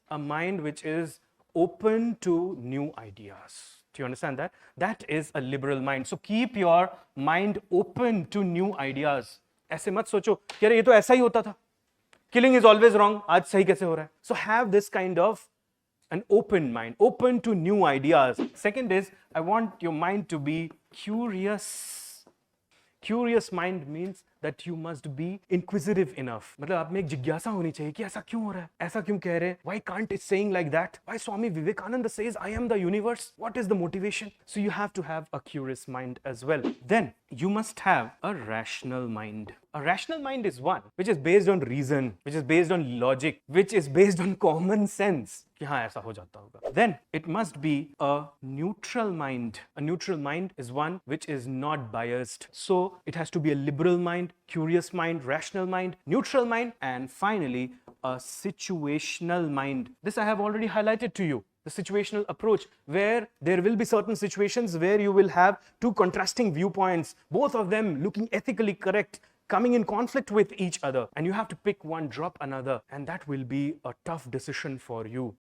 a mind which is open to new ideas. Do you understand that? That is a liberal mind. So keep your mind open to new ideas. ऐसे मत सोचो कि अरे ये तो ऐसा ही होता था. Killing is always wrong. आज सही कैसे हो रहा है? So have this kind of an open mind, open to new ideas. Second is, I want your mind to be curious. Curious mind means that you must be inquisitive enough. मतलब आप में एक जिज्ञासा होनी चाहिए कि ऐसा क्यों हो रहा है, ऐसा क्यों कह रहे हैं, why can't it saying like that, why Swami Vivekananda says I am the universe, what is the motivation? So you have to have a curious mind as well. Then you must have a rational mind. A rational mind is one which is based on reason, which is based on logic, which is based on common sense. कि हाँ ऐसा हो जाता होगा. Then it must be a neutral mind. A neutral mind is one which is not biased. So it has to be a liberal mind, curious mind, rational mind, neutral mind, and finally a situational mind. This I have already highlighted to you. The situational approach, where there will be certain situations where you will have two contrasting viewpoints, both of them looking ethically correct, coming in conflict with each other, and you have to pick one, drop another, and that will be a tough decision for you.